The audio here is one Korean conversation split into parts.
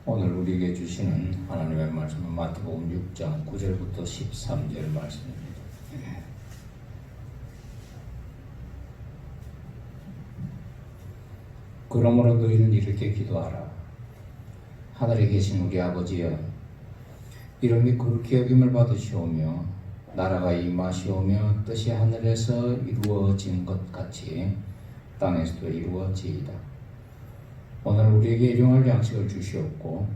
오늘 우리에게 주시는 하나님의 말씀은 마태복음 6장 9절부터 13절 말씀입니다. 그러므로 너희는 이렇게 기도하라. 하늘에 계신 우리 아버지여, 이름이 그렇게 여김을 받으시오며 나라가 임하시오며 뜻이 하늘에서 이루어진 것 같이 땅에서도 이루어지이다. 오늘 우리에게 일용할 양식을 주시옵고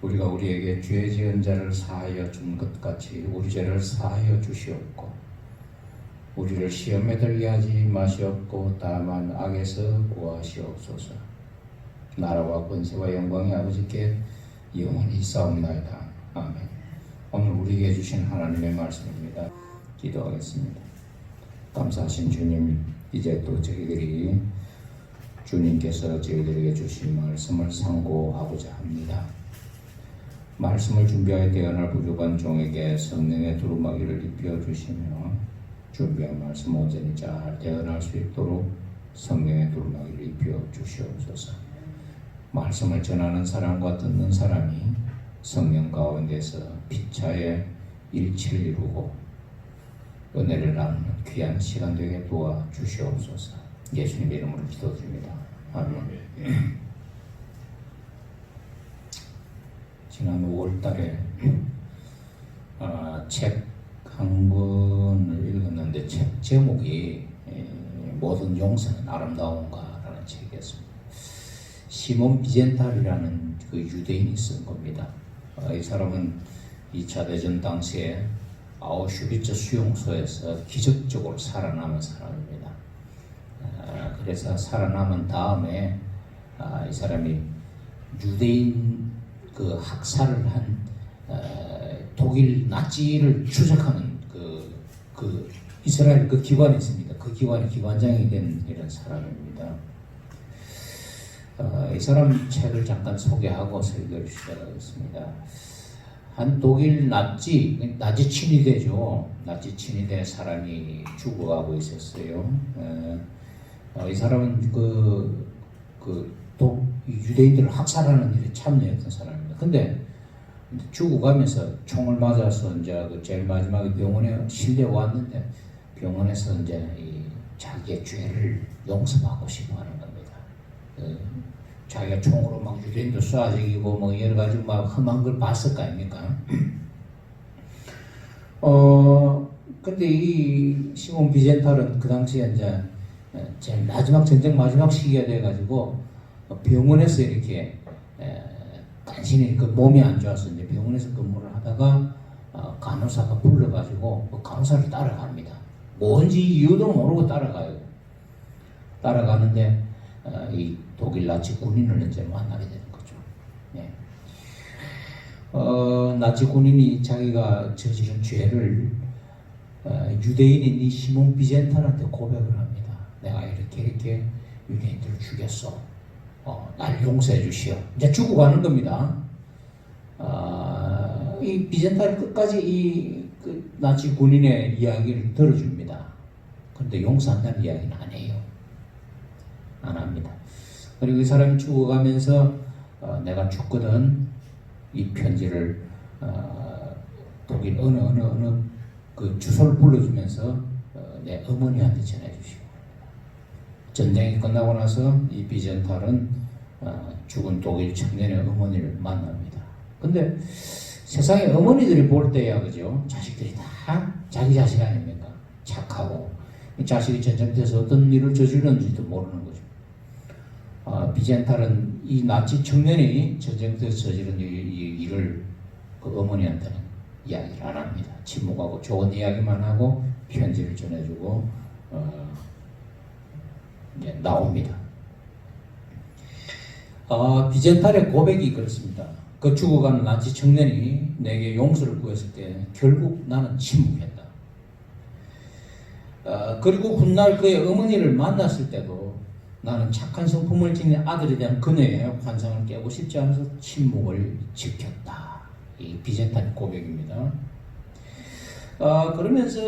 우리가 우리에게 죄 지은 자를 사하여 준 것 같이 우리 죄를 사하여 주시옵고 우리를 시험에 들게 하지 마시옵고 다만 악에서 구하시옵소서. 나라와 권세와 영광이 아버지께 영원히 있사옵나이다. 아멘. 오늘 우리에게 주신 하나님의 말씀입니다. 기도하겠습니다. 감사하신 주님, 이제 또 저희들이 주님께서 저희들에게 주신 말씀을 상고하고자 합니다. 말씀을 준비하여 대언할 부족한 종에게 성령의 두루마기를 입혀주시며 준비한 말씀 온전히 잘 대언할 수 있도록 성령의 두루마기를 입혀주시옵소서. 말씀을 전하는 사람과 듣는 사람이 성령 가운데서 피차에 일치를 이루고 은혜를 나누는 귀한 시간 되게 도와주시옵소서. 예수님의 이름으로 기도드립니다. 아멘. 지난 5월달에 책 한 권을 읽었는데 책 제목이 모든 용서는 아름다운가라는 책이었습니다. 시몬 비젠탈이라는 그 유대인이 쓴 겁니다. 이 사람은 2차 대전 당시에 아우슈비츠 수용소에서 기적적으로 살아남은 사람입니다. 그래서 살아남은 다음에 이 사람이 유대인 그 학살을 한 독일 나치를 추적하는 그 이스라엘 그 기관이 있습니다. 그 기관의 기관장이 된 이런 사람입니다. 이 사람 책을 잠깐 소개하고 설교를 시작하겠습니다. 한 독일 나치 친위대죠. 나치 친위대 사람이 죽어가고 있었어요. 이 사람은 유대인들을 학살하는 일에 참여했던 사람입니다. 근데 죽어가면서 총을 맞아서 이제 제일 마지막에 병원에 실려왔는데 병원에서 이제 자기의 죄를 용서받고 싶어 하는 겁니다. 자기가 총으로 막 유대인도 쏴 죽이고 뭐 여러 가지 막 험한 걸 봤을 거 아닙니까? 근데 이 시몬 비젠탈은 그 당시에 이제 제일 전쟁 마지막 시기가 돼가지고 병원에서 이렇게 간신히 그 몸이 안 좋아서 이제 병원에서 근무를 하다가 간호사가 불러가지고 그 간호사를 따라갑니다. 뭔지 이유도 모르고 따라가요. 따라가는데 이 독일 나치 군인을 이제 만나게 되는 거죠. 네. 나치 군인이 자기가 저지른 죄를 유대인인 이 시몬 비젠탈한테 고백을 합니다. 내가 이렇게 유대인들을 죽였어. 날 용서해 주시오. 이제 죽어가는 겁니다. 이 비젠탈이 끝까지 그 나치 군인의 이야기를 들어줍니다. 그런데 용서한다는 이야기는 안 해요. 안 합니다. 그리고 이 사람이 죽어가면서 내가 죽거든 이 편지를 독일 어느 그 주소를 불러주면서 내 어머니한테 전해주시고 전쟁이 끝나고 나서 이 비젠탈은 죽은 독일 청년의 어머니를 만납니다. 근데 세상에 어머니들이 볼 때야 그죠? 자식들이 다 자기 자식 아닙니까? 착하고 자식이 전쟁터에서 어떤 일을 저지르는지도 모르는 거죠. 비젠탈은 이 나치 청년이 전쟁터에서 저지른 일을 그 어머니한테는 이야기를 안 합니다. 침묵하고 좋은 이야기만 하고 편지를 전해주고 이제 나옵니다. 비젠탈의 고백이 그렇습니다. 그 죽어가는 나치 청년이 내게 용서를 구했을 때 결국 나는 침묵했다. 그리고 훗날 그의 어머니를 만났을 때도 나는 착한 성품을 지닌 아들에 대한 그녀의 환상을 깨고 싶지 않아서 침묵을 지켰다. 이 비젠탈의 고백입니다. 그러면서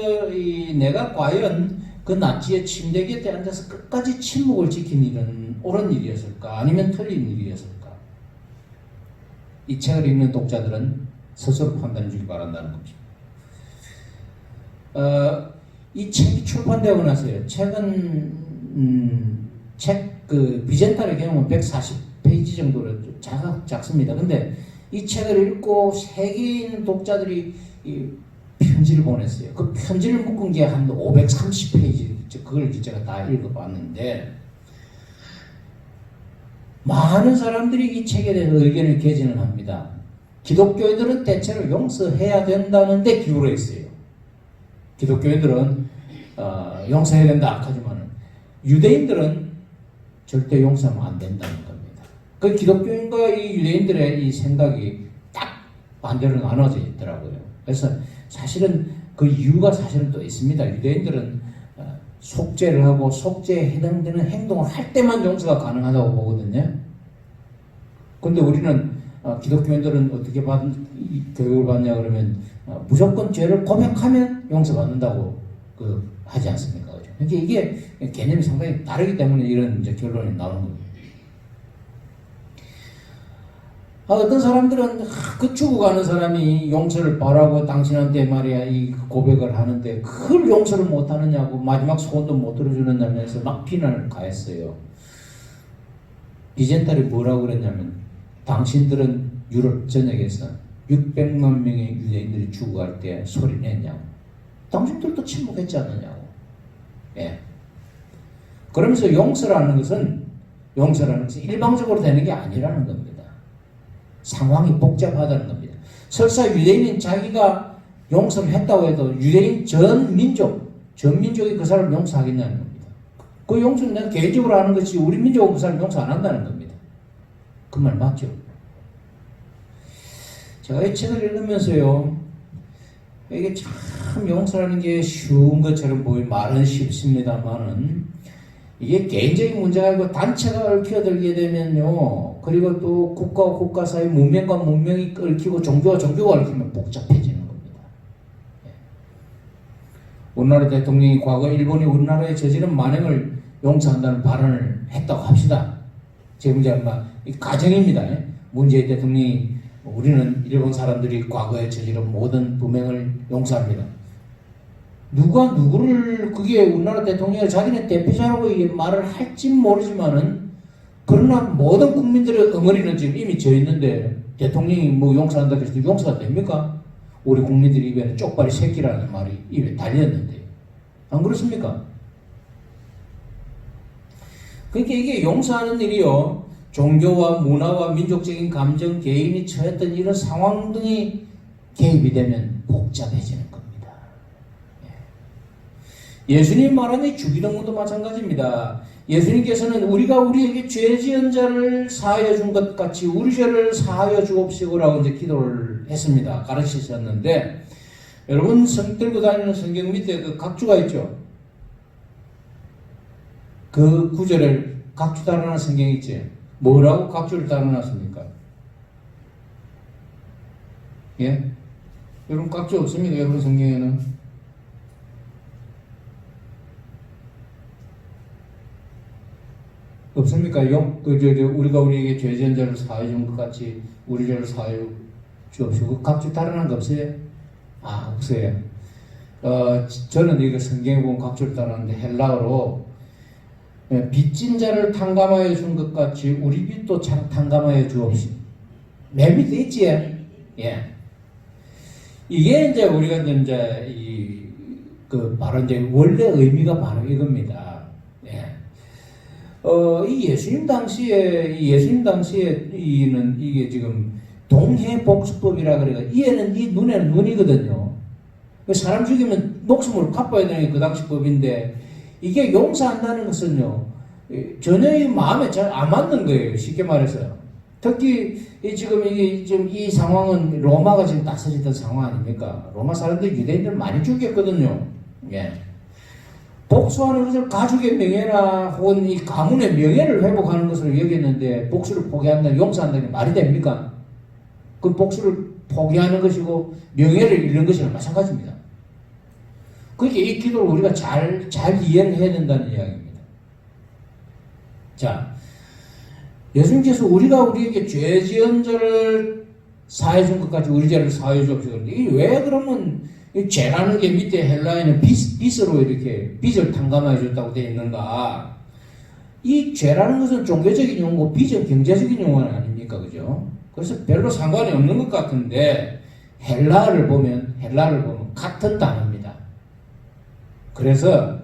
내가 과연 그 나치의 침대 곁에 앉아서 끝까지 침묵을 지킨 일은 옳은 일이었을까? 아니면 틀린 일이었을까? 이 책을 읽는 독자들은 스스로 판단해 주기 바란다는 겁니다. 이 책이 출판되고 나서요. 책은 그 비젠탈의 경우는 140페이지 정도로 작습니다. 근데 이 책을 읽고 세계에 있는 독자들이 이 편지를 보냈어요. 그 편지를 묶은 게 한 530페이지. 그걸 제가 다 읽어봤는데 많은 사람들이 이 책에 대해서 의견을 개진을 합니다. 기독교인들은 대체로 용서해야 된다는데 기울어 있어요. 기독교인들은 용서해야 된다 하지만 유대인들은 절대 용서하면 안 된다는 겁니다. 그 기독교인과 이 유대인들의 이 생각이 딱 반대로 나눠져 있더라고요. 그래서 사실은 그 이유가 사실은 또 있습니다. 유대인들은 속죄를 하고 속죄에 해당되는 행동을 할 때만 용서가 가능하다고 보거든요. 근데 우리는 기독교인들은 어떻게 교육을 받냐 그러면 무조건 죄를 고백하면 용서받는다고 하지 않습니까? 그러니까 이게 개념이 상당히 다르기 때문에 이런 이제 결론이 나오는 겁니다. 어떤 사람들은 그 죽어가는 사람이 용서를 바라고 당신한테 말이야 이 고백을 하는데 그걸 용서를 못하느냐고 마지막 소원도 못 들어주는 면에서 막 비난을 가했어요. 비젠탈이 뭐라고 그랬냐면 당신들은 유럽 전역에서 600만 명의 유대인들이 죽어갈 때 소리 냈냐고. 당신들도 침묵했지 않느냐고. 예. 그러면서 용서라는 것은 일방적으로 되는 게 아니라는 겁니다. 상황이 복잡하다는 겁니다. 설사 유대인인 자기가 용서를 했다고 해도 유대인 전 민족이 그 사람을 용서하겠냐는 겁니다. 그 용서는 내가 개인적으로 하는 것이 우리 민족은 그 사람을 용서 안 한다는 겁니다. 그 말 맞죠? 제가 이 책을 읽으면서요, 이게 참 용서라는 게 쉬운 것처럼 말은 쉽습니다만은 이게 개인적인 문제가 아니고 단체가 얽혀들게 되면요, 그리고 또 국가와 국가 사이 문명과 문명이 얽히고 종교와 종교가 얽히면 복잡해지는 겁니다. 우리나라 대통령이 과거 일본이 우리나라에 저지른 만행을 용서한다는 발언을 했다고 합시다. 제 문제는 가정입니다. 문재인 대통령이 우리는 일본 사람들이 과거에 저지른 모든 범행을 용서합니다. 누가 누구를 그게 우리나라 대통령이 자기네 대표자라고 말을 할지 모르지만은 그러나 모든 국민들의 응어리는 지금 이미 져 있는데 대통령이 뭐 용서한다 해서 용서가 됩니까? 우리 국민들이 입에는 쪽발이 새끼라는 말이 입에 달렸는데 안 그렇습니까? 그러니까 이게 용서하는 일이요, 종교와 문화와 민족적인 감정, 개인이 처했던 이런 상황 등이 개입이 되면 복잡해지는 겁니다. 예수님 말하는 이 주기도문도 마찬가지입니다. 예수님께서는 우리가 우리에게 죄 지은 자를 사하여 준 것 같이 우리 죄를 사하여 주옵시고라고 이제 기도를 했습니다. 가르치셨는데, 여러분 들고 다니는 성경 밑에 그 각주가 있죠. 그 구절을 각주 달아놓은 성경이 있지. 뭐라고 각주를 달아놨습니까? 예? 여러분 각주 없습니까? 여러분 성경에는? 없습니까? 우리가 우리에게 죄 지은 자를 사하여 준 것 같이 우리 죄를 사하여 주옵시고. 그 각주 달아난 거 없어요? 없어요. 저는 이거 성경에 보면 각주를 달아놨는데 헬라어로 빚진 자를 탕감하여 준 것 같이 우리 빚도 탕감하여 주옵시고. 맨 밑에 있지? 예. 이게 이제 우리가 이제 바로 이제 원래 의미가 바로 이겁니다. 예. 이 예수님 당시에 이게 지금 동해복수법이라 그래가 이에는 이 눈에는 눈이거든요. 사람 죽이면 목숨을 갚아야 되는 게 그 당시 법인데 이게 용서한다는 것은요, 전혀 이 마음에 잘 안 맞는 거예요. 쉽게 말해서. 특히 지금 이 상황은 로마가 지금 다스리던 상황 아닙니까? 로마 사람들 유대인들 많이 죽였거든요. 예. 복수하는 것을 가족의 명예나 혹은 이 가문의 명예를 회복하는 것으로 여겼는데 복수를 포기한다, 용서한다는 게 말이 됩니까? 그 복수를 포기하는 것이고 명예를 잃는 것이랑 마찬가지입니다. 그러니까 이 기도를 우리가 잘 이해를 해야 된다는 이야기입니다. 자, 예수님께서 우리가 우리에게 죄 지은 자를 사해 준 것까지 우리 죄를 사해 주옵시고. 이게 왜 그러면 이 죄라는 게 밑에 헬라에는 빚으로 이렇게 빚을 탕감해 줬다고 되어 있는가? 이 죄라는 것은 종교적인 용어고 빚은 경제적인 용어는 아닙니까? 그죠? 그래서 별로 상관이 없는 것 같은데 헬라어를 보면 같은 단어입니다. 그래서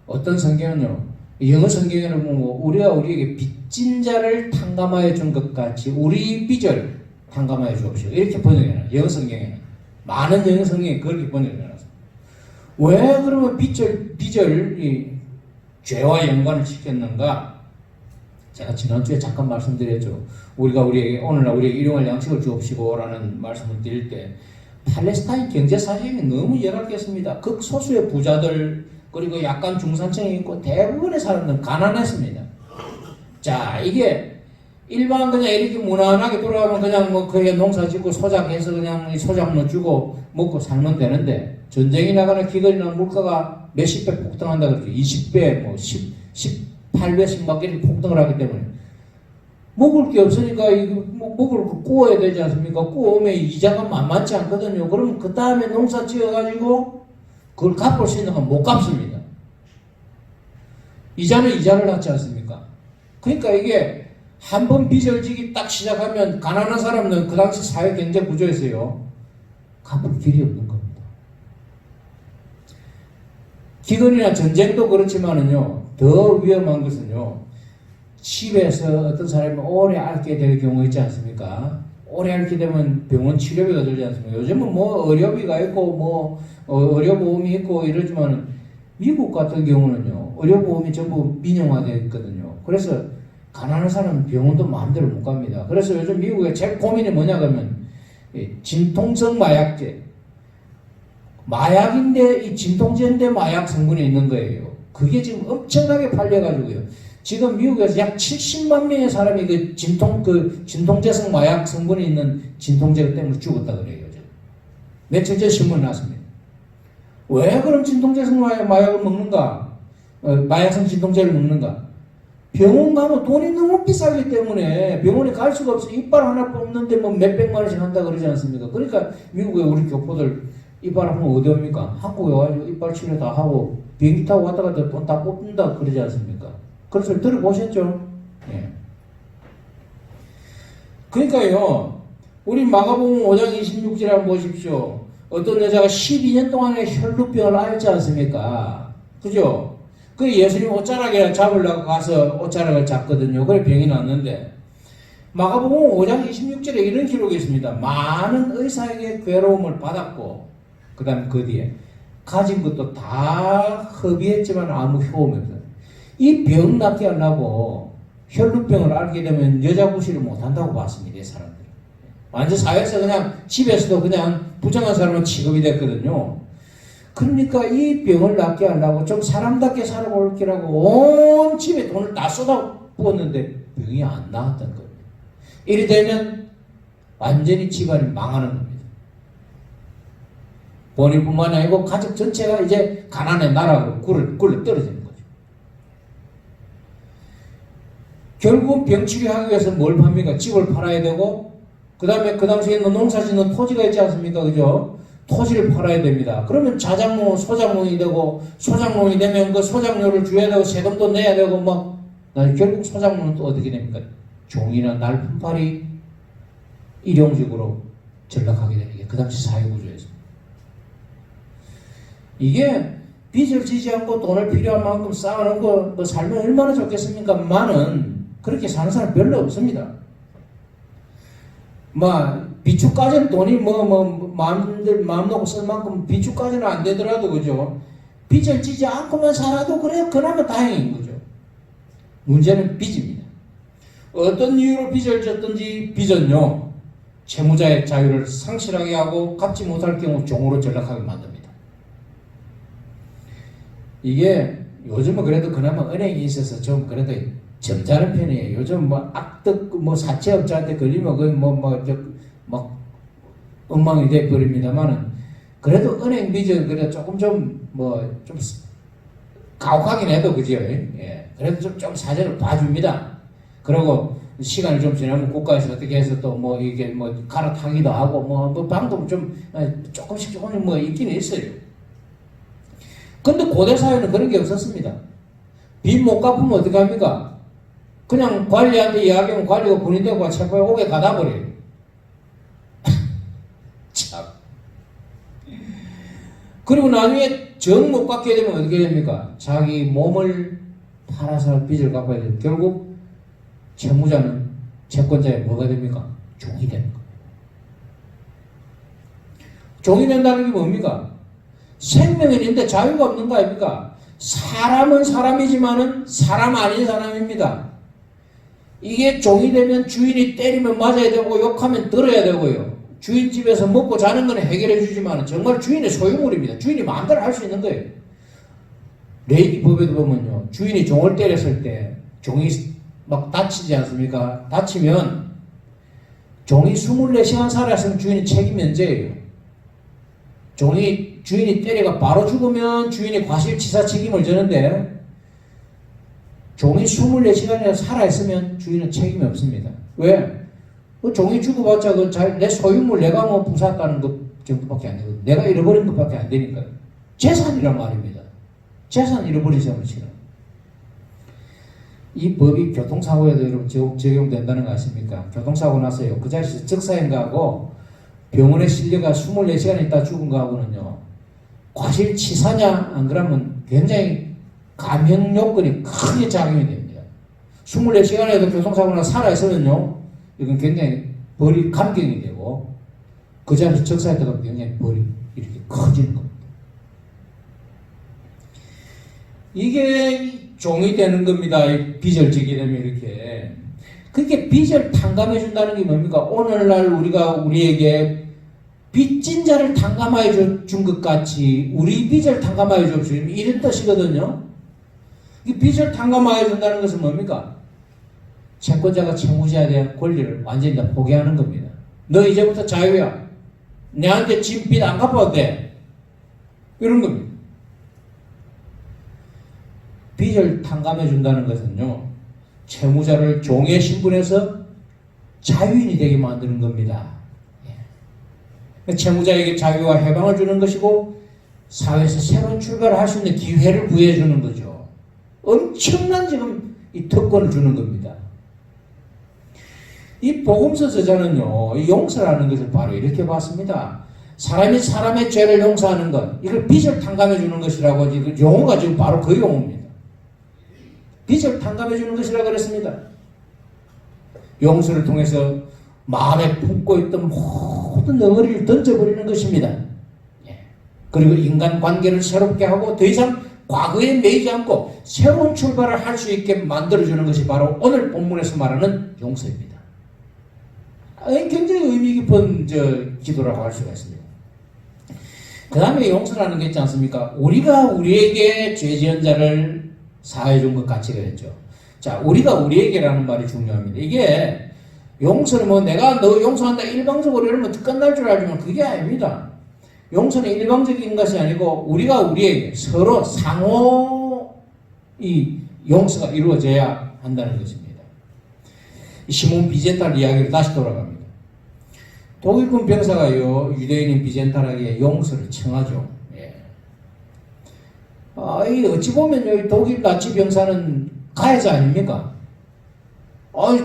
어떤 성경은요, 영어 성경에는 뭐 우리가 우리에게 빚진 자를 탕감하여 준 것 같이 우리 빚을 탕감하여 주옵시고 이렇게 번역해놔요. 영어 성경에는 많은 영어 성경에 그렇게 번역해놨어요. 왜 그러면 빚을 이 죄와 연관을 시켰는가? 제가 지난주에 잠깐 말씀드렸죠. 오늘날 우리에게 일용할 양식을 주옵시고라는 말씀을 드릴 때 팔레스타인 경제 사정이 너무 열악했습니다. 극소수의 부자들 그리고 약간 중산층이 있고 대부분의 사람들은 가난했습니다. 자, 이게 일반 그냥 이렇게 무난하게 돌아가면 그냥 뭐 그게 농사 짓고 소작해서 그냥 소작로 주고 먹고 살면 되는데 전쟁이 나거나 기근이나 물가가 몇십 배 폭등한다 그러죠. 20배, 뭐 18배씩 막 이렇게 폭등을 하기 때문에 먹을 게 없으니까 이거 먹을 거 구워야 되지 않습니까? 구우면 이자가 만만치 않거든요. 그러면 그 다음에 농사 지어가지고 그걸 갚을 수 있는 건 못 갚습니다. 이자는 이자를 낳지 않습니까? 그러니까 이게 한 번 빚을 지기 딱 시작하면 가난한 사람은 그 당시 사회 경제 구조에서요 갚을 길이 없는 겁니다. 기근이나 전쟁도 그렇지만은요 더 위험한 것은요 집에서 어떤 사람이 오래 앓게 될 경우 있지 않습니까? 오래 앓게 되면 병원 치료비가 들지 않습니까? 요즘은 뭐 의료비가 있고 뭐 의료보험이 있고 이러지만은 미국 같은 경우는요 의료보험이 전부 민영화되어 있거든요. 그래서 가난한 사람은 병원도 마음대로 못 갑니다. 그래서 요즘 미국의 제일 고민이 뭐냐 그러면 진통성 마약제 마약인데 이 진통제인데 마약 성분이 있는 거예요. 그게 지금 엄청나게 팔려가지고요. 지금 미국에서 약 70만 명의 사람이 그 진통제성 마약 성분이 있는 진통제 때문에 죽었다 그래요. 며칠 전 신문 났습니다. 왜 그럼 진통제성 마약을 먹는가? 마약성 진통제를 먹는가? 병원 가면 돈이 너무 비싸기 때문에 병원에 갈 수가 없어. 이빨 하나 뽑는데 뭐 몇백만 원씩 한다 그러지 않습니까? 그러니까 미국의 우리 교포들 이빨 아프면 어디 옵니까? 한국에 와가지고 이빨 치료 다 하고 비행기 타고 왔다 갔다 돈 다 뽑는다 그러지 않습니까? 그런 소리 들어보셨죠? 예. 그러니까요, 우리 마가복음 5장 26절에 한번 보십시오. 어떤 여자가 12년 동안에 혈루병을 앓지 않습니까? 그죠? 그 예수님 옷자락에 잡으려고 가서 옷자락을 잡거든요. 그래 병이 났는데 마가복음 5장 26절에 이런 기록이 있습니다. 많은 의사에게 괴로움을 받았고 그 다음 그 뒤에 가진 것도 다 허비했지만 아무 효험이 없어요. 이 병 낫게 하려고 혈루병을 앓게 되면 여자 구실을 못한다고 봤습니다. 이 사람들 완전 사회에서 그냥 집에서도 그냥 부정한 사람은 취급이 됐거든요. 그러니까 이 병을 낫게 하려고 좀 사람답게 살아볼 기라고 온 집에 돈을 다 쏟아부었는데 병이 안 나았던 겁니다. 이리 되면 완전히 집안이 망하는 겁니다. 본인뿐만 아니고 가족 전체가 이제 가난의 나라로 굴러 떨어지는 거죠. 결국 병 치료하기 위해서 뭘 팝니까? 집을 팔아야 되고 그 다음에 그 당시에는 농사 짓는 토지가 있지 않습니까? 그죠? 토지를 팔아야 됩니다. 그러면 자작농, 소작농이 되고 소작농이 되면 그 소작료를 줘야 되고 세금도 내야 되고 막 결국 소작농은 또 어떻게 됩니까? 종이나 날품팔이 일용직으로 전락하게 되는 게 그 당시 사회구조였습니다. 이게 빚을 지지 않고 돈을 필요한 만큼 쌓아놓고 뭐 살면 얼마나 좋겠습니까? 만은 그렇게 사는 사람 별로 없습니다. 비축까지는 돈이 마음 놓고 쓸 만큼 비축까지는 안 되더라도, 그죠? 빚을 지지 않고만 살아도 그래, 그나마 다행인 거죠. 문제는 빚입니다. 어떤 이유로 빚을 졌든지 빚은요, 채무자의 자유를 상실하게 하고 갚지 못할 경우 종으로 전락하게 만듭니다. 이게 요즘은 그래도 그나마 은행이 있어서 좀 그래도 점잖은 편이에요. 요즘 악덕 사채업자한테 걸리면 거의 엉망이 돼버립니다만은 그래도 은행 빚은 그래 조금 좀 가혹하긴 해도 그죠? 예. 그래도 좀 사정을 봐줍니다. 그리고 시간이 좀 지나면 국가에서 어떻게 해서 또 뭐 이게 뭐 갈아타기도 하고 뭐 방법 좀 조금씩 뭐 있긴 있어요. 근데 고대 사회는 그런 게 없었습니다. 빚 못 갚으면 어떻게 합니까? 그냥 관리한테 이야기하면 관리가 군인되고 체포해 오게 가다 버려요. 참. 그리고 나중에 정 못 갚게 되면 어떻게 됩니까? 자기 몸을 팔아서 빚을 갚아야 돼요. 결국 채무자는 채권자의 뭐가 됩니까? 종이 되는 겁니다. 종이 된다는 게 뭡니까? 생명이 있는데 자유가 없는 거 아닙니까? 사람은 사람이지만은 사람 아닌 사람입니다. 이게 종이 되면 주인이 때리면 맞아야 되고 욕하면 들어야 되고요. 주인 집에서 먹고 자는 건 해결해 주지만 정말 주인의 소유물입니다. 주인이 마음대로 할 수 있는 거예요. 레이기 법에도 보면요. 주인이 종을 때렸을 때 종이 막 다치지 않습니까? 다치면 종이 24시간 살았으면 주인이 책임 면제예요. 주인이 때려가 바로 죽으면 주인이 과실치사 책임을 져는데 종이 24시간이나 살아있으면 주인은 책임이 없습니다. 왜? 그 종이 죽어봤자 내 소유물 내가 뭐 부쉈다는 것 정도밖에 안 되고 내가 잃어버린 것밖에 안 되니까요. 재산이란 말입니다. 재산 잃어버린 사람은 싫어. 이 법이 교통사고에도 여러분 적용된다는 거 아십니까? 교통사고 났어요. 그 자리에서 적사인 거하고 병원에 실려가 24시간 있다 죽은 거하고는요. 과실치사냐 안 그러면 굉장히 감형 요건이 크게 작용이 됩니다. 24시간에도 교통사고나 살아있으면요. 이건 굉장히 벌이 감경이 되고 그 자리에서 적사했다가 굉장히 벌이 이렇게 커지는 겁니다. 이게 종이 되는 겁니다. 빚을 지게 되면 이렇게. 그게 빚을 탕감해 준다는 게 뭡니까? 오늘날 우리가 우리에게 빚진 자를 탕감하여 준 것 같이 우리 빚을 탕감하여 줍시오. 이런 뜻이거든요. 이 빚을 탕감하여 준다는 것은 뭡니까? 채권자가 채무자에 대한 권리를 완전히 다 포기하는 겁니다. 너 이제부터 자유야. 내한테 진 빚 안 갚아도 돼. 이런 겁니다. 빚을 탕감해 준다는 것은요. 채무자를 종의 신분에서 자유인이 되게 만드는 겁니다. 채무자에게 자유와 해방을 주는 것이고 사회에서 새로운 출발을 할 수 있는 기회를 부여해 주는 거죠. 엄청난 지금 이 특권을 주는 겁니다. 이 복음서 저자는요, 이 용서라는 것을 바로 이렇게 봤습니다. 사람이 사람의 죄를 용서하는 것, 이걸 빚을 탕감해 주는 것이라고, 용어가 지금 바로 그 용어입니다. 빚을 탕감해 주는 것이라고 그랬습니다. 용서를 통해서 마음에 품고 있던 모든 덩어리를 던져버리는 것입니다. 그리고 인간관계를 새롭게 하고 더 이상 과거에 매이지 않고 새로운 출발을 할 수 있게 만들어주는 것이 바로 오늘 본문에서 말하는 용서입니다. 굉장히 의미 깊은 기도라고 할 수가 있습니다. 그 다음에 용서라는 게 있지 않습니까? 우리가 우리에게 죄 지은 자를 사해 준 것 같이 그랬죠. 자, 우리가 우리에게라는 말이 중요합니다. 이게 용서는 뭐 내가 너 용서한다 일방적으로 이러면 끝날 줄 알지만 그게 아닙니다. 용서는 일방적인 것이 아니고 우리가 우리에게 서로 상호 이 용서가 이루어져야 한다는 것입니다. 시몬 비젠탈 이야기로 다시 돌아갑니다. 독일군 병사가요 유대인인 비젠탈에게 용서를 청하죠. 어찌 보면 독일 나치 병사는 가해자 아닙니까?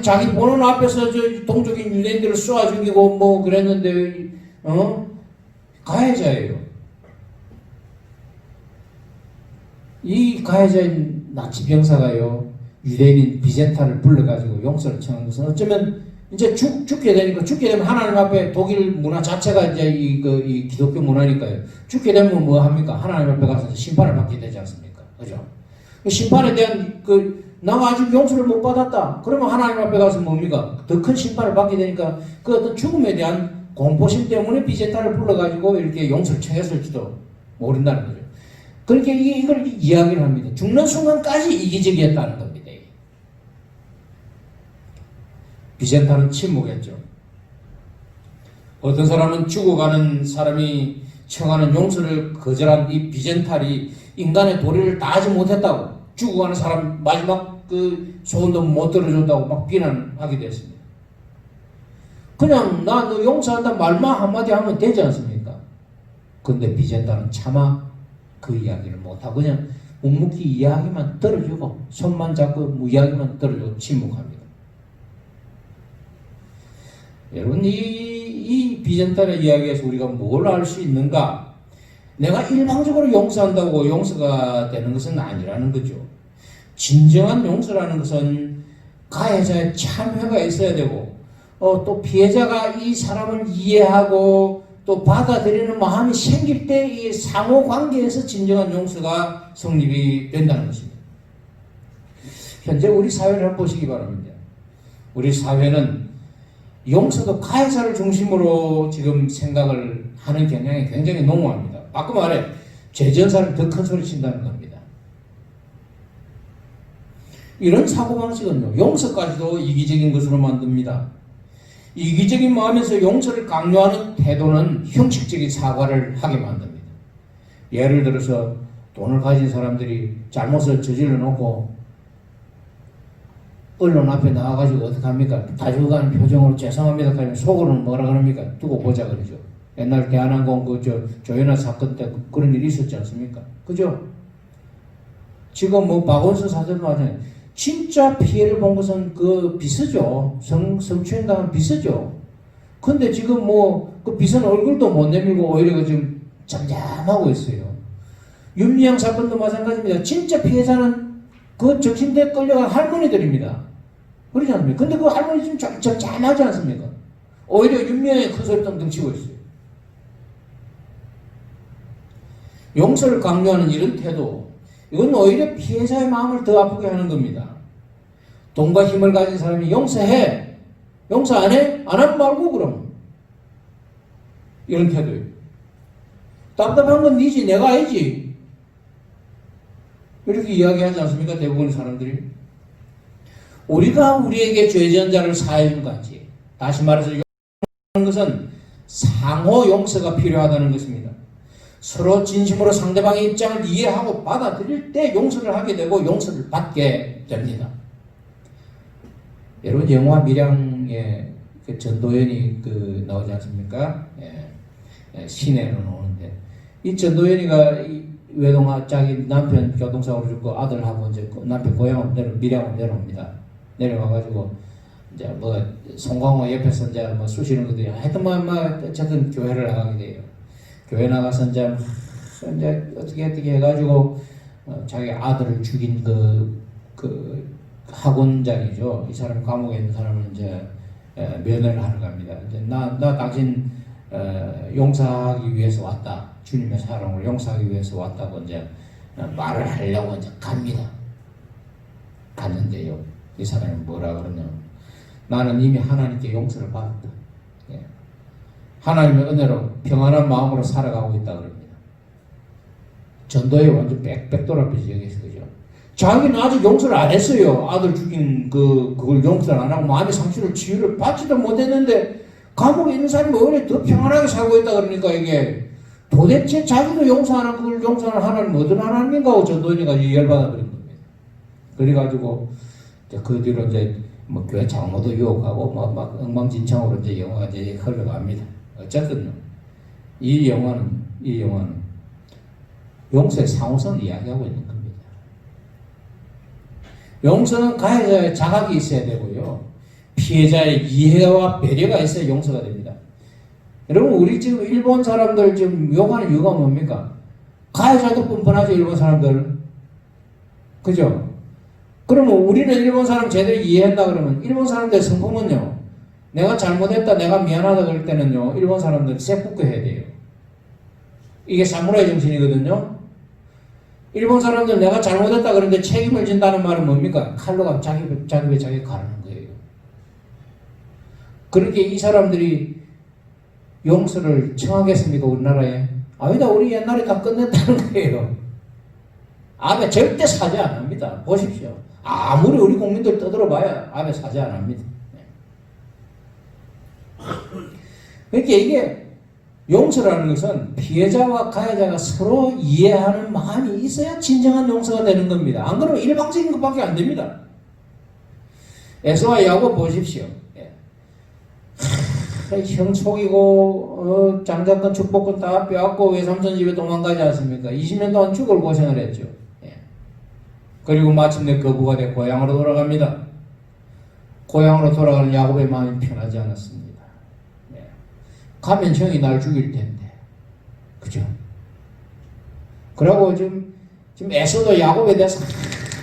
자기 보는 앞에서 동족인 유대인들을 쏘아 죽이고 뭐 그랬는데 가해자예요. 이 가해자인 나치 병사가요 유대인인 비젠탈을 불러가지고 용서를 청한 것은 어쩌면 이제 죽게 되면 하나님 앞에 독일 문화 자체가 이제 이 기독교 문화니까요. 죽게 되면 뭐 합니까? 하나님 앞에 가서 심판을 받게 되지 않습니까? 그죠? 심판에 대한 나가 아직 용서를 못 받았다. 그러면 하나님 앞에 가서 뭡니까? 더 큰 심판을 받게 되니까 그 어떤 죽음에 대한 공포심 때문에 비제타를 불러가지고 이렇게 용서를 청했을지도 모른다는 거죠. 그렇게 이걸 이야기를 합니다. 죽는 순간까지 이기적이었다는 겁니다. 비젠탈은 침묵했죠. 어떤 사람은 죽어가는 사람이 청하는 용서를 거절한 이 비젠탈이 인간의 도리를 다하지 못했다고 죽어가는 사람 마지막 그 소원도 못 들어줬다고 막 비난하게 됐습니다. 그냥 나 너 용서한다 말만 한마디 하면 되지 않습니까? 근데 비젠다는 차마 그 이야기를 못하고 그냥 묵묵히 이야기만 들어주고 손만 잡고 이야기만 들어주고 침묵합니다. 여러분 이 비젠다의 이야기에서 우리가 뭘 알 수 있는가? 내가 일방적으로 용서한다고 용서가 되는 것은 아니라는 거죠. 진정한 용서라는 것은 가해자의 참회가 있어야 되고 또 피해자가 이 사람을 이해하고 또 받아들이는 마음이 생길 때 이 상호관계에서 진정한 용서가 성립이 된다는 것입니다. 현재 우리 사회를 한번 보시기 바랍니다. 우리 사회는 용서도 가해자를 중심으로 지금 생각을 하는 경향이 굉장히 농후합니다. 바꿔 말해 죄 지은 사람이 더 큰 소리 친다는 겁니다. 이런 사고방식은요 용서까지도 이기적인 것으로 만듭니다. 이기적인 마음에서 용서를 강요하는 태도는 형식적인 사과를 하게 만듭니다. 예를 들어서 돈을 가진 사람들이 잘못을 저질러 놓고 언론 앞에 나와가지고 어떡합니까? 다 죽어가는 표정으로 죄송합니다 하면 속으로는 뭐라 그럽니까? 두고 보자 그러죠. 옛날 대한항공 조현아 사건 때 그런 일이 있었지 않습니까? 그죠? 지금 뭐 박원순 사건도 마찬가지예요. 진짜 피해를 본 것은 그 비서죠. 성추행당한 비서죠. 근데 지금 뭐 그 비서는 얼굴도 못 내밀고 오히려 지금 잠잠하고 있어요. 윤미향 사건도 마찬가지입니다. 진짜 피해자는 그 정신대 끌려간 할머니들입니다. 그러지 않습니까? 근데 그 할머니 지금 잠잠하지 않습니까? 오히려 윤미향의 큰 소리 덩덩 치고 있어요. 용서를 강요하는 이런 태도, 이건 오히려 피해자의 마음을 더 아프게 하는 겁니다. 돈과 힘을 가진 사람이 용서해. 용서 안 해? 안 하면 말고 그럼. 이런 태도예요. 답답한 건 니지 내가 알지. 이렇게 이야기하지 않습니까? 대부분의 사람들이. 우리가 우리에게 죄 지은 자를 사해준 것 같지. 다시 말해서 용서하는 것은 상호 용서가 필요하다는 것입니다. 서로 진심으로 상대방의 입장을 이해하고 받아들일 때 용서를 하게 되고 용서를 받게 됩니다. 여러분 영화 밀양에 그 전도연이 그 나오지 않습니까? 시내로 나오는데 이 전도연이가 외동아 자기 남편 교통사고로 죽고 아들하고 이제 남편 고향으로 밀양으로 내려옵니다. 내려와가지고 이제 뭐 송광호 옆에서 이제 뭐 쑤시는 것들이 하여튼 뭐 어쨌든 교회를 나가게 돼요. 교회 나가서 이제 어떻게 해가지고 자기 아들을 죽인 그 학원장이죠. 이 사람 감옥에 있는 사람은 이제 면회를 하러 갑니다. 이제 나 당신 용서하기 위해서 왔다. 주님의 사랑을 용서하기 위해서 왔다고 이제 말을 하려고 이제 갑니다. 갔는데요. 이 사람이 뭐라 그러냐면 나는 이미 하나님께 용서를 받았다. 예. 하나님의 은혜로 평안한 마음으로 살아가고 있다 그럽니다. 전도에 완전 빽빽 돌아버리죠. 여기서 그죠? 자기는 아직 용서를 안 했어요. 아들 죽인 그걸 용서를 안 하고 마음의 상처를 치유를 받지도 못했는데 감옥에 있는 사람이 오히려 더 평안하게 살고 있다 그러니까 이게 도대체 자기도 용서 안 하고 그걸 용서하는 하나님 어떤 하나님인가 하고 전도인이가 열받아 버린 겁니다. 그래가지고 이제 그 뒤로 이제 뭐 교회 장로도 유혹하고 막 엉망진창으로 이제 영화가 이제 흘러갑니다. 어쨌든 이 영화는 용서의 상호성을 이야기하고 있는 겁니다. 용서는 가해자의 자각이 있어야 되고요. 피해자의 이해와 배려가 있어야 용서가 됩니다. 여러분 우리 지금 일본 사람들 지금 욕하는 이유가 뭡니까? 가해자도 뻔뻔하죠. 일본 사람들. 그죠? 그러면 우리는 일본 사람 제대로 이해한다 그러면 일본 사람들의 성품은요. 내가 잘못했다 내가 미안하다 그럴 때는요. 일본 사람들은 쎄붙게 해야 돼요. 이게 사무라이 정신이거든요. 일본 사람들 내가 잘못했다 그러는데 책임을 진다는 말은 뭡니까? 칼로 자기 배 자기 가르는 거예요. 그렇게 이 사람들이 용서를 청하겠습니까? 우리나라에? 아니다. 우리 옛날에 다 끝냈다는 거예요. 아베 절대 사죄 안 합니다. 보십시오. 아무리 우리 국민들 떠들어봐야 아베 사죄 안 합니다. 그러니까 이게 용서라는 것은 피해자와 가해자가 서로 이해하는 마음이 있어야 진정한 용서가 되는 겁니다. 안 그러면 일방적인 것밖에 안 됩니다. 에서와 야곱 보십시오. 예. 형 속이고 장자권 축복권 다 빼앗고 외삼촌 집에 도망가지 않습니까? 20년 동안 죽을 고생을 했죠. 예. 그리고 마침내 거부가 돼 고향으로 돌아갑니다. 고향으로 돌아가는 야곱의 마음이 편하지 않았습니다. 예. 가면 형이 날 죽일 텐데, 그죠? 그러고 지금 에서도 야곱에 대해서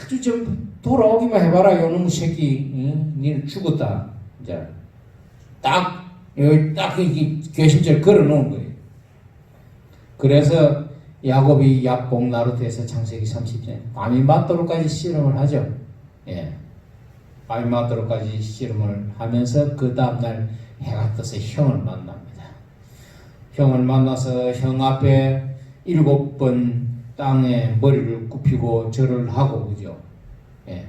아주 좀 돌아오기만 해봐라, 요놈 새끼, 니는 죽었다. 이제 여기 딱 괘씸죄를 걸어놓은 거예요. 그래서 야곱이 약복 나루트에서 창세기 30년 밤이 맞도록까지 씨름을 하죠. 예. 밤이 맞도록까지 씨름을 하면서 그 다음날 해가 떠서 형을 만납니다. 형을 만나서 형 앞에 7번 땅에 머리를 굽히고 절을 하고, 그죠? 예.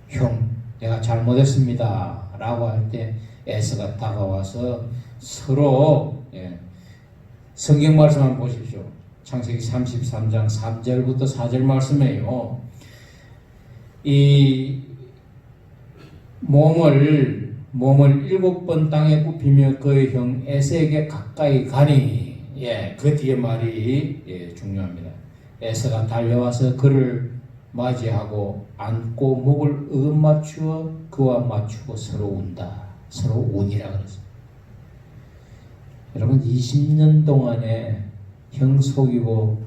형, 내가 잘못했습니다. 라고 할 때 에서가 다가와서 서로, 예. 성경 말씀 한번 보십시오. 창세기 33장 3절부터 4절 말씀이에요. 이 몸을 7번 땅에 굽히며 그의 형 에서에게 가까이 가니, 예, 그 뒤에 말이, 예, 중요합니다. 에서가 달려와서 그를 맞이하고 안고 목을 맞추어 그와 맞추고 서로 운다. 서로 운이라 그랬어요. 여러분, 20년 동안에 형 속이고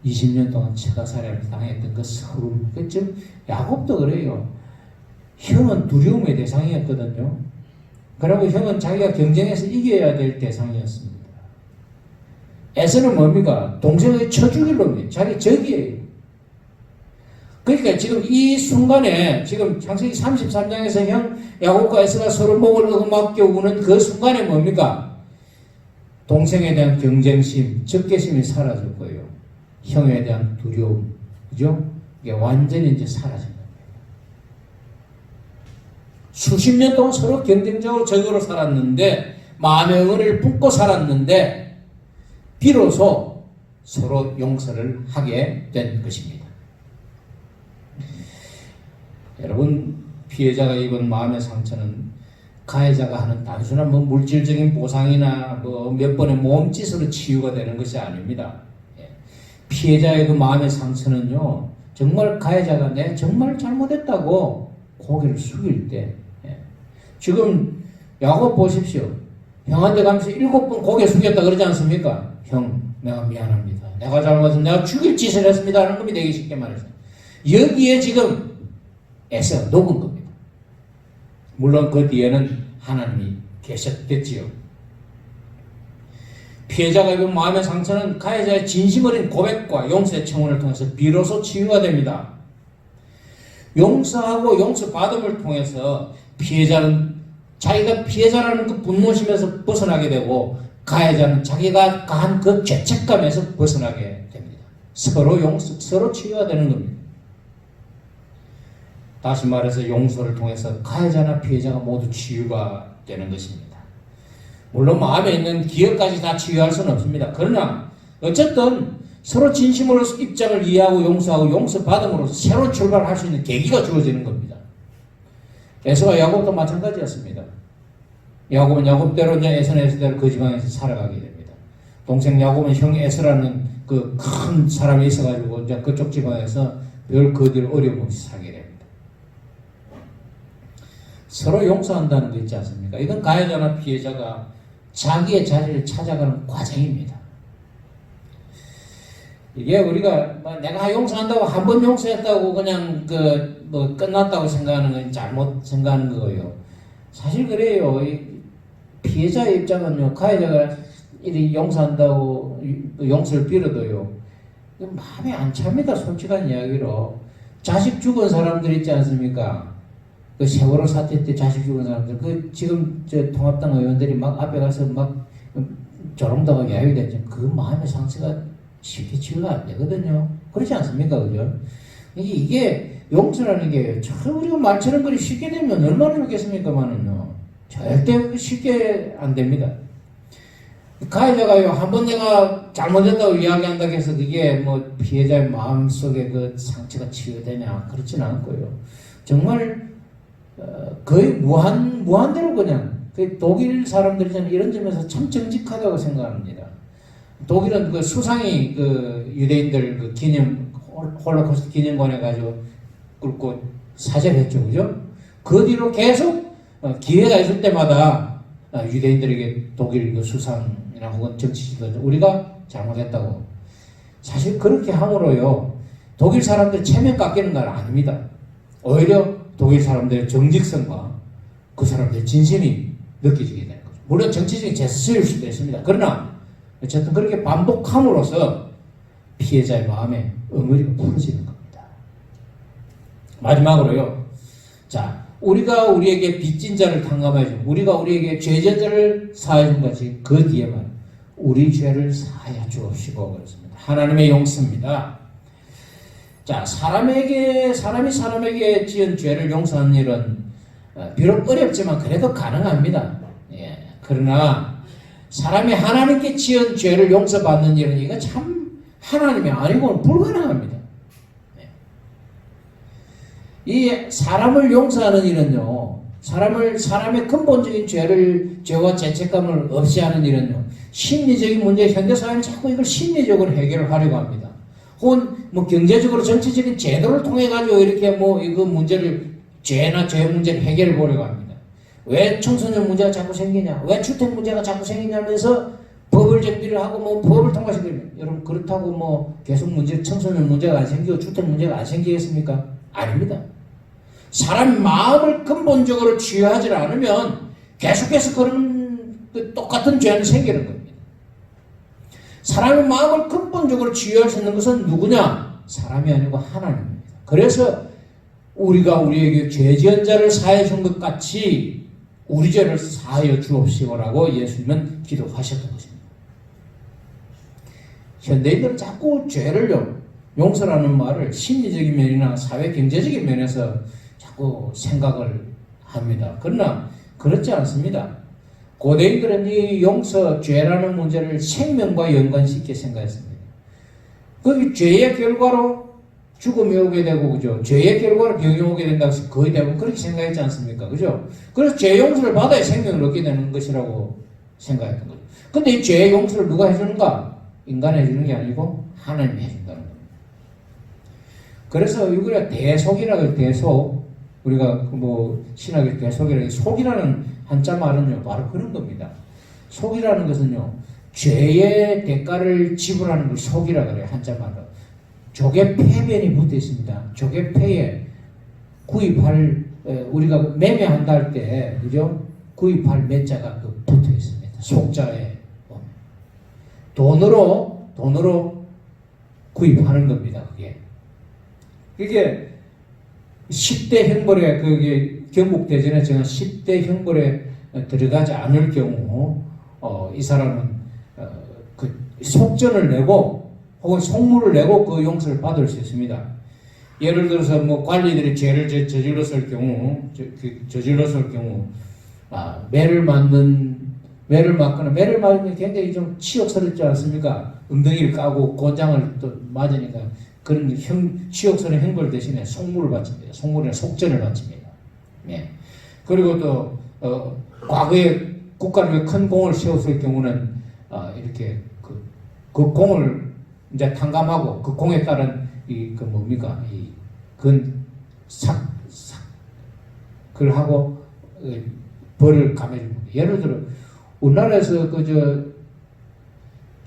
20년 동안 처가살이를 당했던 그 서로, 즉 야곱도 그래요. 형은 두려움의 대상이었거든요. 그리고 형은 자기가 경쟁에서 이겨야 될 대상이었습니다. 에서는 뭡니까? 동생을 쳐 죽일 놈이에요. 자기 적이에요. 그러니까 지금 이 순간에, 지금 창세기 33장에서 형 야곱과 에서가 서로 목을 얻어맞게 우는 그 순간에 뭡니까? 동생에 대한 경쟁심, 적개심이 사라졌고요. 형에 대한 두려움, 그죠? 이게 완전히 이제 사라진 겁니다. 수십 년 동안 서로 경쟁적으로 적으로 살았는데, 마음의 응어리를 품고 살았는데, 비로소 서로 용서를 하게 된 것입니다. 여러분, 피해자가 입은 마음의 상처는 가해자가 하는 단순한 물질적인 보상이나 몇 번의 몸짓으로 치유가 되는 것이 아닙니다. 피해자의 그 마음의 상처는요, 정말 가해자가 내 정말 잘못했다고 고개를 숙일 때, 지금 야곱 보십시오. 형한테 가면서 7번 고개 숙였다 그러지 않습니까? 형, 내가 미안합니다. 내가 잘못해서 내가 죽일 짓을 했습니다 하는 겁니다. 되게 쉽게 말해서. 여기에 지금 에서 녹은 겁니다. 물론 그 뒤에는 하나님이 계셨겠지요. 피해자가 입은 마음의 상처는 가해자의 진심 어린 고백과 용서의 청원을 통해서 비로소 치유가 됩니다. 용서하고 용서받음을 통해서 피해자는 자기가 피해자라는 그 분노심에서 벗어나게 되고, 가해자는 자기가 가한 그 죄책감에서 벗어나게 됩니다. 서로 치유가 되는 겁니다. 다시 말해서 용서를 통해서 가해자나 피해자가 모두 치유가 되는 것입니다. 물론 마음에 있는 기억까지 다 치유할 수는 없습니다. 그러나 어쨌든 서로 진심으로 입장을 이해하고 용서하고 용서받음으로써 새로운 출발을 할 수 있는 계기가 주어지는 겁니다. 에서와 야곱도 마찬가지였습니다. 야곱은 야곱대로, 에서는 에서대로 그 지방에서 살아가게 됩니다. 동생 야곱은 형 에서라는 그 큰 사람이 있어가지고 이제 그쪽 지방에서 별 거들 어려움 없이 살게 됩니다. 서로 용서한다는 거 있지 않습니까? 이건 가해자나 피해자가 자기의 자리를 찾아가는 과정입니다. 이게 우리가 내가 용서한다고 한 번 용서했다고 그냥 끝났다고 생각하는 건 잘못 생각하는 거예요. 사실 그래요. 피해자의 입장은요, 가해자가 이리 용서한다고 용서를 빌어도요, 마음에 안 찹니다. 솔직한 이야기로. 자식 죽은 사람들 있지 않습니까? 그 세월호 사태 때 자식 죽은 사람들, 지금 통합당 의원들이 막 앞에 가서 막 조롱당하게 야유됐죠. 그 마음의 상처가 쉽게 치유가 안 되거든요. 그렇지 않습니까? 그죠? 이게 용서라는 게 참 우리가 말처럼 그리 쉽게 되면 얼마나 좋겠습니까만은요. 절대 쉽게 안 됩니다. 가해자가요, 한 번 내가 잘못했다고 이야기한다고 해서 그게 피해자의 마음속에 그 상처가 치유되냐? 그렇지는 않고요. 정말 거의 무한대로 그냥 독일 사람들이 저는 이런 점에서 참 정직하다고 생각합니다. 독일은 그 수상이 그 유대인들 그 기념 홀로코스트 기념관에 가지고 꿇고 사죄했죠, 그죠? 그 뒤로 계속 기회가 있을 때마다 유대인들에게 독일 그 수상이나 혹은 정치 지도자 우리가 잘못했다고. 사실 그렇게 함으로요 독일 사람들 체면 깎이는 건 아닙니다. 오히려 독일 사람들의 정직성과 그 사람들의 진심이 느껴지게 되는 거죠. 물론 정치적인 제스처일 수도 있습니다. 그러나 어쨌든 그렇게 반복함으로써 피해자의 마음에 응어리가 풀어지는 겁니다. 마지막으로요. 자, 우리가 우리에게 빚진 자를 탕감하여 우리가 우리에게 죄진 자를 사하여 준 것이 그 뒤에만 우리 죄를 사하여 주옵시고 그렇습니다. 하나님의 용서입니다. 자, 사람이 사람에게 지은 죄를 용서하는 일은 비록 어렵지만 그래도 가능합니다. 예. 그러나 사람이 하나님께 지은 죄를 용서받는 일은 이거 참 하나님이 아니고는 불가능합니다. 예. 이 사람을 용서하는 일은요, 사람의 근본적인 죄와 죄책감을 없이 하는 일은요, 심리적인 문제, 현대사회는 자꾸 이걸 심리적으로 해결을 하려고 합니다. 혹은 뭐 경제적으로 정치적인 제도를 통해 가지고 이렇게 뭐 이거 문제를 죄나 죄 문제를 해결해 보려고 합니다. 왜 청소년 문제가 자꾸 생기냐? 왜 주택 문제가 자꾸 생기냐면서 법을 정비를 하고 뭐 법을 통과시키면 여러분 그렇다고 뭐 계속 청소년 문제가 안 생기고 주택 문제가 안 생기겠습니까? 아닙니다. 사람 마음을 근본적으로 치유하지 않으면 계속해서 그런 똑같은 죄는 생기는 겁니다. 사람의 마음을 근본적으로 치유할 수 있는 것은 누구냐? 사람이 아니고 하나님입니다. 그래서 우리가 우리에게 죄 지은 자를 사하여 준 것 같이 우리 죄를 사하여 주옵시고라고 예수님은 기도하셨던 것입니다. 현대인들은 자꾸 죄를요, 용서라는 말을 심리적인 면이나 사회 경제적인 면에서 자꾸 생각을 합니다. 그러나 그렇지 않습니다. 고대인들은 이 용서, 죄라는 문제를 생명과 연관시켜 생각했습니다. 그 죄의 결과로 죽음이 오게 되고, 그죠? 죄의 결과로 병이 오게 된다고 해서 거의 대부분 그렇게 생각했지 않습니까? 그죠? 그래서 죄 용서를 받아야 생명을 얻게 되는 것이라고 생각했던 거죠. 근데 이 죄의 용서를 누가 해주는가? 인간이 해주는 게 아니고 하나님이 해준다는 겁니다. 그래서 우리가 대속이라고 해요, 대속. 우리가 뭐 신학의 대속이라는 속이라는 한자 말은요 바로 그런 겁니다. 속이라는 것은요 죄의 대가를 지불하는 걸 속이라 그래요. 한자 말로 조개 폐면이 붙어 있습니다. 조개 폐에 구입할 우리가 매매한다 할 때 그죠 구입할 매자가 붙어 있습니다. 속자에 돈으로 구입하는 겁니다. 그게 10대 형벌에 그게 경북대전에 제가 10대 형벌에 들어가지 않을 경우 이 사람은 그 속전을 내고 혹은 속물을 내고 그 용서를 받을 수 있습니다. 예를 들어서 뭐 관리들이 죄를 저질렀을 경우 매를 맞거나 매를 맞으면 굉장히 좀 치욕스럽지 않습니까? 엉덩이를 까고 곤장을 또 맞으니까 그런 치욕스러운 형벌 대신에 속물을 바칩니다. 속물이나 속전을 바칩니다. 예. 그리고 또 과거에 국가를 큰 공을 세웠을 경우는 이렇게 그 공을 이제 탕감하고 그 공에 따른 그걸 하고 벌을 감해줍니다. 예를 들어 우리나라에서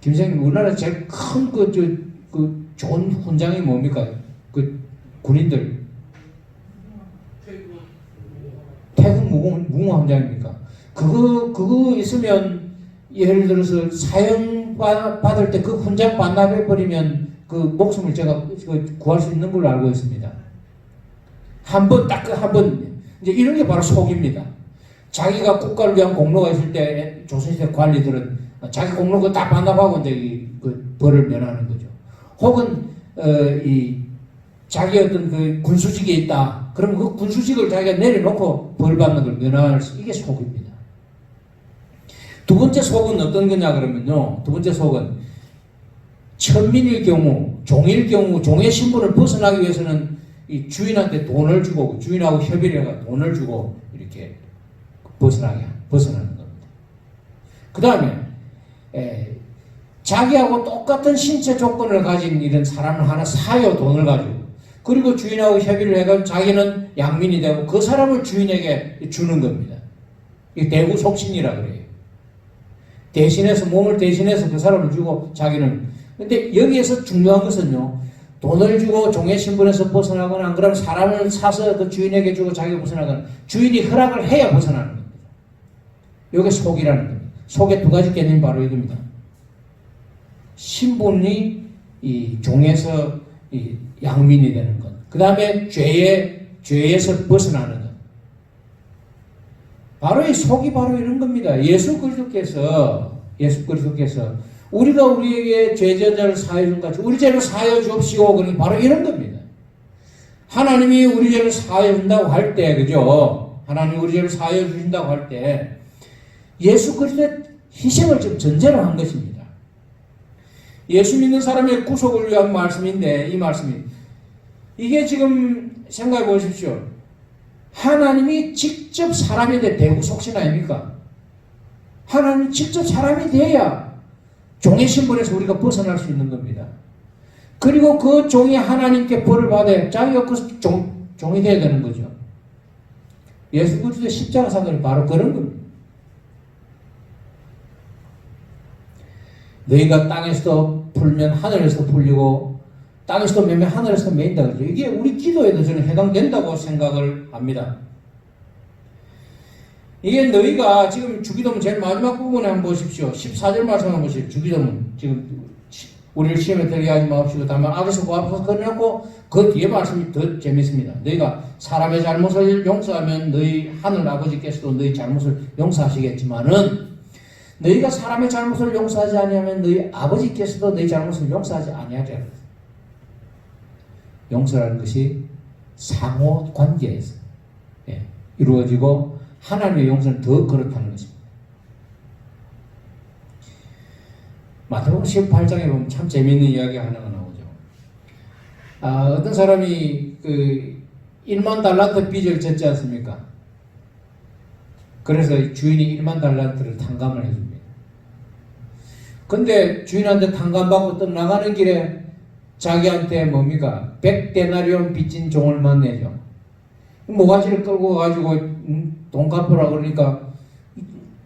김생님 우리나라 제일 큰 좋은 훈장이 뭡니까? 그 군인들 태국 무궁화 훈장입니까? 그거 있으면 예를 들어서 사형 받을 때 그 훈장 반납해 버리면 그 목숨을 제가 구할 수 있는 걸로 알고 있습니다. 한 번 이제 이런 게 바로 속입니다. 자기가 국가를 위한 공로가 있을 때 조선시대 관리들은 자기 공로 다 반납하고 이제 그 벌을 면하는 거죠. 혹은 자기 어떤 그 군수직에 있다. 그러면 그 군수직을 자기가 내려놓고 벌 받는 걸 면할 수 이게 속입니다. 두 번째 속은 어떤 거냐 그러면요. 두 번째 속은 천민일 경우, 종일 경우, 종의 신분을 벗어나기 위해서는 이 주인한테 돈을 주고 주인하고 협의를 해가 돈을 주고 이렇게 벗어나는 겁니다. 그 다음에 자기하고 똑같은 신체 조건을 가진 이런 사람을 하나 사요, 돈을 가지고. 그리고 주인하고 협의를 해가지고 자기는 양민이 되고 그 사람을 주인에게 주는 겁니다. 이게 대구 속신이라 그래요. 대신해서 몸을 대신해서 그 사람을 주고 자기는. 근데 여기에서 중요한 것은요, 돈을 주고 종의 신분에서 벗어나거나 안 그러면 사람을 사서 그 주인에게 주고 자기가 벗어나거나 주인이 허락을 해야 벗어나는 겁니다. 이게 속이라는 겁니다. 속의 두 가지 개념이 바로 이겁니다. 신분이 이 종에서 이 양민이 되는 것. 그 다음에 죄에서 벗어나는 것. 바로 이 속이 바로 이런 겁니다. 예수 그리스도께서 우리가 우리에게 죄진 자를 사하여 준 같이 우리 죄를 사하여 주옵시고, 그러니 바로 이런 겁니다. 하나님이 우리 죄를 사하여 준다고 할 때, 그죠? 하나님이 우리 죄를 사하여 주신다고 할 때 예수 그리스도의 희생을 지금 전제로 한 것입니다. 예수 믿는 사람의 구속을 위한 말씀인데, 이 말씀이 이게 지금 생각해 보십시오. 하나님이 직접 사람에 대해 대구속신 아닙니까? 하나님이 직접 사람이 돼야 종의 신분에서 우리가 벗어날 수 있는 겁니다. 그리고 그 종이 하나님께 벌을 받아야 자기가 그 종이 돼야 되는 거죠. 예수 그리스도의 십자가 사건이 바로 그런 겁니다. 너희가 땅에서도 풀면 하늘에서도 풀리고 땅에서도 매면 하늘에서도 매인다 그러죠. 이게 우리 기도에도 저는 해당된다고 생각을 합니다. 이게 너희가 지금 주기도문 제일 마지막 부분에 한번 보십시오. 14절 말씀 한번 보십시오. 주기도문 지금 우리를 시험에 들게 하지 마옵시고 다만 악에서 구하옵소서 그래놓고 그 뒤에 말씀이 더 재밌습니다. 너희가 사람의 잘못을 용서하면 너희 하늘 아버지께서도 너희 잘못을 용서하시겠지만은 너희가 사람의 잘못을 용서하지 아니하면 너희 아버지께서도 너희 잘못을 용서하지 아니하리라. 용서라는 것이 상호 관계에서 이루어지고 하나님의 용서는 더 그렇다는 것입니다. 마태복음 18장에 보면 참 재미있는 이야기가 하나가 나오죠. 어떤 사람이 그 1만 달란트 빚을 졌지 않습니까? 그래서 주인이 1만 달란트를 탕감을 해줍니다. 근데 주인한테 탕감받고 떠나가는 길에 자기한테 뭡니까? 100데나리온 빚진 종을 만나죠. 모가지를 끌고 가가지고 돈 갚으라 그러니까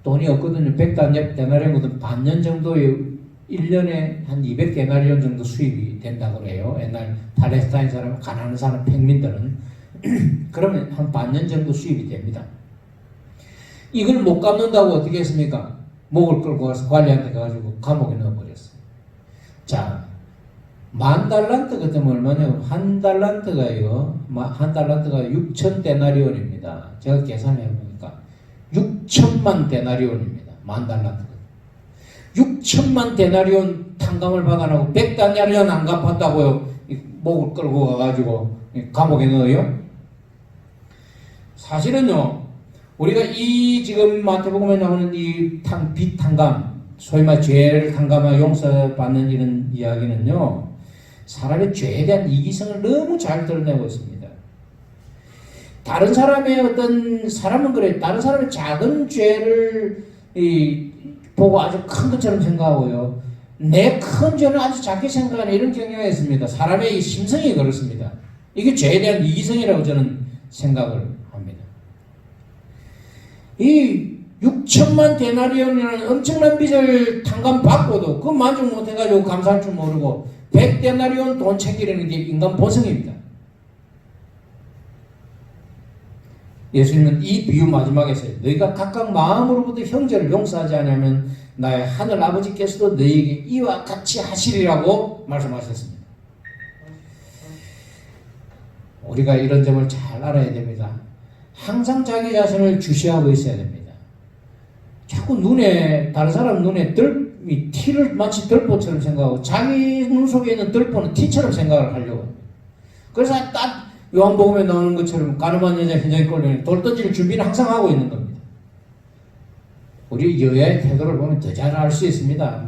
돈이 없거든요. 100데나리온이거든. 반년 정도의 1년에 한 200데나리온 정도 수입이 된다고 그래요. 옛날 팔레스타인 사람, 가난한 사람, 평민들은. 그러면 한 반년 정도 수입이 됩니다. 이걸 못 갚는다고 어떻게 했습니까? 목을 끌고 가서 관리한테 가가지고 감옥에 넣어버렸어요. 자, 10,000달란트 같으면 얼마냐면 한 달란트가요, 한 달란트가 6,000데나리온입니다. 제가 계산해 보니까 6천만 데나리온입니다. 10,000달란트가. 6천만 데나리온 탕감을 받아놓고 100데나리온 안 갚았다고요. 목을 끌고 가가지고 감옥에 넣어요. 사실은요, 우리가 이 지금 마태복음에 나오는 이 빚 탕감, 소위 말 죄를 탕감하여 용서받는 이런 이야기는요, 사람의 죄에 대한 이기성을 너무 잘 드러내고 있습니다. 다른 사람의 어떤 사람은 그래요. 다른 사람의 작은 죄를 보고 아주 큰 것처럼 생각하고요. 내 큰 죄는 아주 작게 생각하는 이런 경향이 있습니다. 사람의 이 심성이 그렇습니다. 이게 죄에 대한 이기성이라고 저는 생각을 합니다. 이 6천만 데나리온이라는 엄청난 빚을 탕감받고도 그 만족 못해가지고 감사할 줄 모르고 100데나리온 돈 챙기려는 게 인간 본성입니다. 예수님은 이 비유 마지막에서 너희가 각각 마음으로부터 형제를 용서하지 않으면 나의 하늘 아버지께서도 너희에게 이와 같이 하시리라고 말씀하셨습니다. 우리가 이런 점을 잘 알아야 됩니다. 항상 자기 자신을 주시하고 있어야 됩니다. 자꾸 다른 사람 눈에 티를 마치 들보처럼 생각하고 자기 눈 속에 있는 들보는 티처럼 생각을 하려고 합니다. 그래서 딱 요한복음에 나오는 것처럼 가늠한 여자 흰장이 꼴리는 돌던질 준비는 항상 하고 있는 겁니다. 우리 여야의 태도를 보면 더 잘 알 수 있습니다.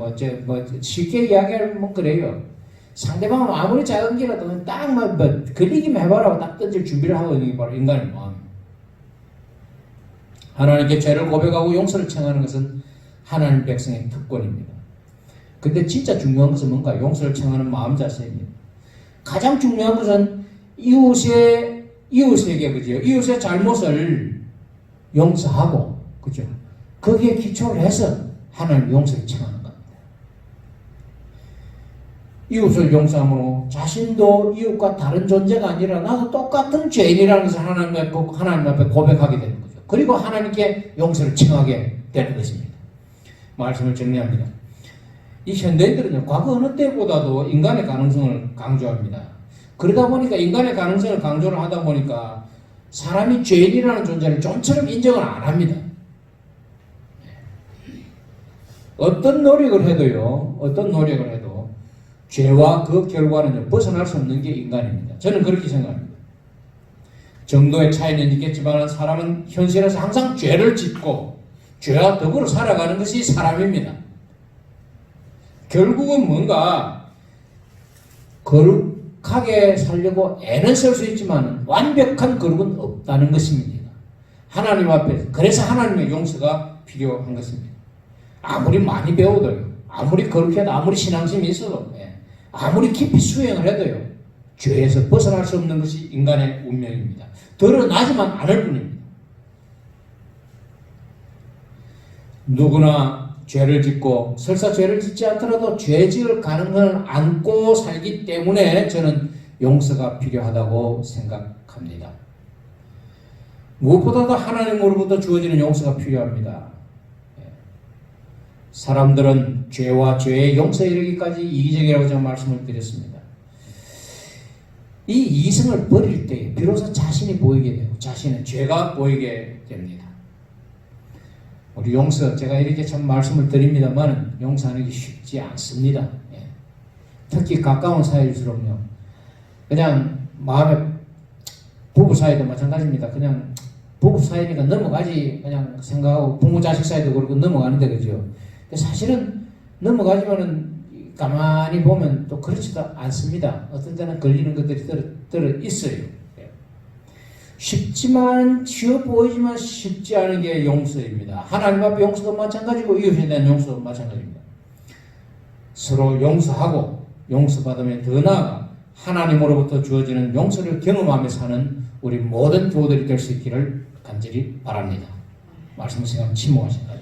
쉽게 이야기하면 그래요. 상대방은 아무리 작은 게라도 딱만 뭐 걸리기만 해봐라 딱 던질 준비를 하고 있는 게 바로 인간의 마음입니다. 하나님께 죄를 고백하고 용서를 청하는 것은 하나님 백성의 특권입니다. 근데 진짜 중요한 것은 뭔가 용서를 청하는 마음 자세입니다. 가장 중요한 것은 이웃에게 그죠? 이웃의 잘못을 용서하고 그죠? 거기에 기초를 해서 하나님 용서를 청하는 겁니다. 이웃을 용서함으로 자신도 이웃과 다른 존재가 아니라 나도 똑같은 죄인이라는 것을 하나님 앞에 고백하게 되는 거죠. 그리고 하나님께 용서를 청하게 되는 것입니다. 말씀을 정리합니다. 이 현대인들은요, 과거 어느 때보다도 인간의 가능성을 강조합니다. 그러다 보니까 인간의 가능성을 강조를 하다 보니까 사람이 죄인이라는 존재를 좀처럼 인정을 안 합니다. 어떤 노력을 해도 죄와 그 결과는 벗어날 수 없는 게 인간입니다. 저는 그렇게 생각합니다. 정도의 차이는 있겠지만 사람은 현실에서 항상 죄를 짓고 죄와 더불어 살아가는 것이 사람입니다. 결국은 뭔가 거룩하게 살려고 애는 쓸 수 있지만 완벽한 거룩은 없다는 것입니다. 하나님 앞에서. 그래서 하나님의 용서가 필요한 것입니다. 아무리 많이 배워도요, 아무리 거룩해도, 아무리 신앙심이 있어도, 아무리 깊이 수행을 해도요, 죄에서 벗어날 수 없는 것이 인간의 운명입니다. 드러나지만 않을 뿐입니다. 누구나 죄를 짓고 설사 죄를 짓지 않더라도 죄 지을 가능성을 안고 살기 때문에 저는 용서가 필요하다고 생각합니다. 무엇보다도 하나님으로부터 주어지는 용서가 필요합니다. 사람들은 죄와 죄의 용서에 이르기까지 이기적이라고 제가 말씀을 드렸습니다. 이 이성을 버릴 때 비로소 자신이 보이게 되고 자신의 죄가 보이게 됩니다. 우리 용서, 제가 이렇게 참 말씀을 드립니다만 용서하는 게 쉽지 않습니다. 특히 가까운 사이일수록요. 그냥 마음에 부부 사이도 마찬가지입니다. 그냥 부부 사이니까 넘어가지 그냥 생각하고 부모 자식 사이도 그렇고 넘어가는데 그죠. 사실은 넘어가지만은 가만히 보면 또 그렇지도 않습니다. 어떤 때는 걸리는 것들이 들어 있어요. 쉽지만 쉬워 보이지만 쉽지 않은 게 용서입니다. 하나님 앞에 용서도 마찬가지고 이웃에 대한 용서도 마찬가지입니다. 서로 용서하고 용서받으면 더 나아가 하나님으로부터 주어지는 용서를 경험하며 사는 우리 모든 교우들이 될 수 있기를 간절히 바랍니다. 말씀을 생각하면 침묵하신다.